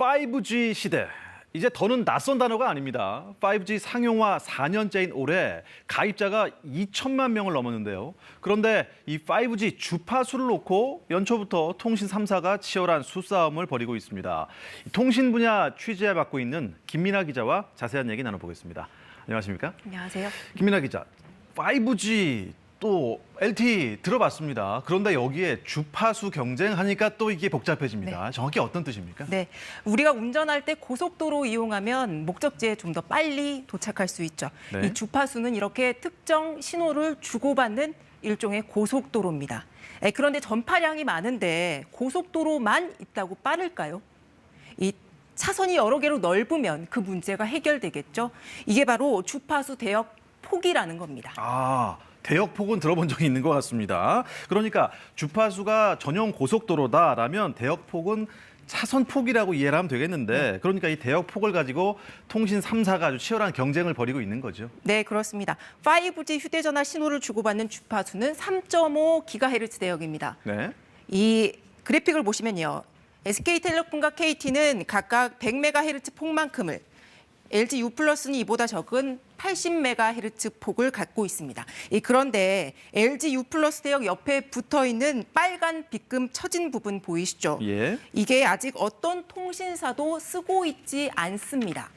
5G 시대. 이제 더는 낯선 단어가 아닙니다. 5G 상용화 4년째인 올해 가입자가 2천만 명을 넘었는데요. 그런데 이 5G 주파수를 놓고 연초부터 통신 3사가 치열한 수싸움을 벌이고 있습니다. 통신 분야 취재 맡고 있는 김민아 기자와 자세한 얘기 나눠보겠습니다. 안녕하십니까? 안녕하세요. 김민아 기자, 5G 또 LTE 들어봤습니다. 그런데 여기에 주파수 경쟁하니까 또 이게 복잡해집니다. 네. 정확히 어떤 뜻입니까? 네, 우리가 운전할 때 고속도로 이용하면 목적지에 좀 더 빨리 도착할 수 있죠. 네. 이 주파수는 이렇게 특정 신호를 주고받는 일종의 고속도로입니다. 그런데 전파량이 많은데 고속도로만 있다고 빠를까요? 이 차선이 여러 개로 넓으면 그 문제가 해결되겠죠. 이게 바로 주파수 대역 폭이라는 겁니다. 대역폭은 들어본 적이 있는 것 같습니다. 그러니까 주파수가 전용 고속도로다라면 대역폭은 차선폭이라고 이해를 하면 되겠는데, 그러니까 이 대역폭을 가지고 통신 3사가 아주 치열한 경쟁을 벌이고 있는 거죠. 네, 그렇습니다. 5G 휴대전화 신호를 주고받는 주파수는 3.5GHz 대역입니다. 네. 이 그래픽을 보시면요. SK텔레콤과 KT는 각각 100MHz 폭만큼을, LG U+는 이보다 적은 80MHz 폭을 갖고 있습니다. 그런데 LG U+ 대역 옆에 붙어있는 빨간 빗금 처진 부분 보이시죠? 예. 이게 아직 어떤 통신사도 쓰고 있지 않습니다.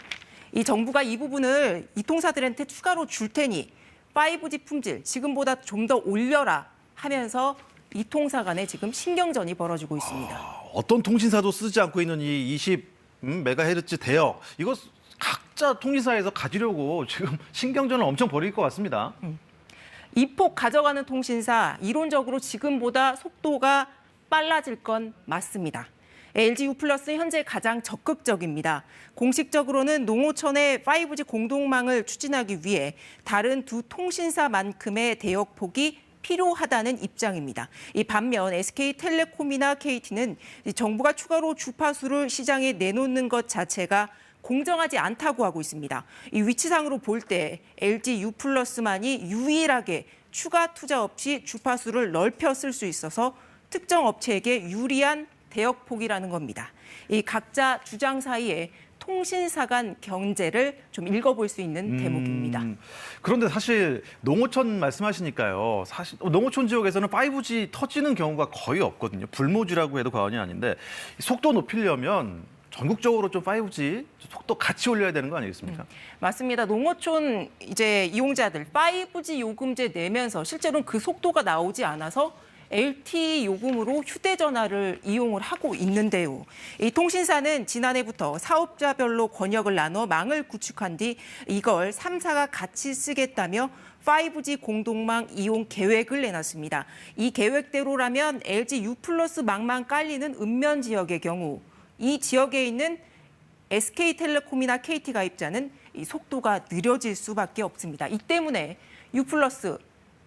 이 정부가 이 부분을 이 통사들한테 추가로 줄 테니 5G 품질 지금보다 좀 더 올려라 하면서 이 통사 간에 지금 신경전이 벌어지고 있습니다. 어떤 통신사도 쓰지 않고 있는 이 20MHz 대역, 이거 각자 통신사에서 가지려고 지금 신경전을 엄청 벌일 것 같습니다. 이 폭 가져가는 통신사, 이론적으로 지금보다 속도가 빨라질 건 맞습니다. LG U+는 현재 가장 적극적입니다. 공식적으로는 농어촌의 5G 공동망을 추진하기 위해 다른 두 통신사만큼의 대역폭이 필요하다는 입장입니다. 이 반면 SK텔레콤이나 KT는 정부가 추가로 주파수를 시장에 내놓는 것 자체가 공정하지 않다고 하고 있습니다. 이 위치상으로 볼 때 LG U+만이 유일하게 추가 투자 없이 주파수를 넓혀 쓸 수 있어서 특정 업체에게 유리한 대역폭이라는 겁니다. 이 각자 주장 사이에 통신사 간 경제를 좀 읽어볼 수 있는 대목입니다. 그런데 사실 농어촌 말씀하시니까요. 사실 농어촌 지역에서는 5G 터지는 경우가 거의 없거든요. 불모지라고 해도 과언이 아닌데 속도 높이려면 전국적으로 좀 5G 속도 같이 올려야 되는 거 아니겠습니까? 맞습니다. 농어촌 이제 이용자들 5G 요금제 내면서 실제로는 그 속도가 나오지 않아서 LTE 요금으로 휴대전화를 이용을 하고 있는데요. 이 통신사는 지난해부터 사업자별로 권역을 나눠 망을 구축한 뒤 이걸 3사가 같이 쓰겠다며 5G 공동망 이용 계획을 내놨습니다. 이 계획대로라면 LG U+ 망만 깔리는 읍면 지역의 경우 이 지역에 있는 SK텔레콤이나 KT 가입자는 이 속도가 느려질 수밖에 없습니다. 이 때문에 U+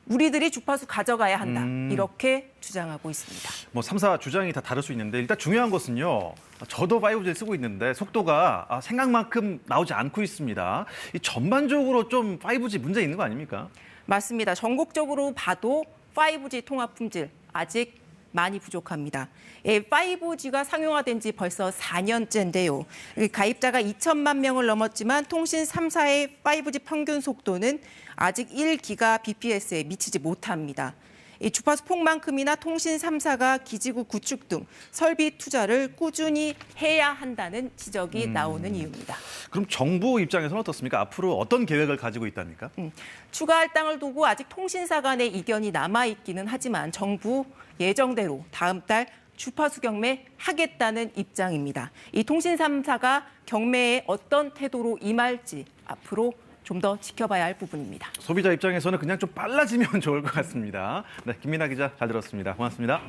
우리들이 주파수 가져가야 한다. 이렇게 주장하고 있습니다. 3사 주장이 다 다를 수 있는데 일단 중요한 것은요. 저도 5G를 쓰고 있는데 속도가 생각만큼 나오지 않고 있습니다. 이 전반적으로 좀 5G 문제 있는 거 아닙니까? 맞습니다. 전국적으로 봐도 5G 통화 품질 아직 많이 부족합니다. 5G가 상용화된 지 벌써 4년째인데요. 가입자가 2천만 명을 넘었지만 통신 3사의 5G 평균 속도는 아직 1GBps에 미치지 못합니다. 이 주파수 폭만큼이나 통신 3사가 기지국 구축 등 설비 투자를 꾸준히 해야 한다는 지적이 나오는 이유입니다. 그럼 정부 입장에서는 어떻습니까? 앞으로 어떤 계획을 가지고 있답니까? 추가 할당을 두고 아직 통신사 간의 이견이 남아있기는 하지만 정부 예정대로 다음 달 주파수 경매 하겠다는 입장입니다. 이 통신 3사가 경매에 어떤 태도로 임할지 앞으로 좀 더 지켜봐야 할 부분입니다. 소비자 입장에서는 그냥 좀 빨라지면 좋을 것 같습니다. 네, 김민아 기자 잘 들었습니다. 고맙습니다.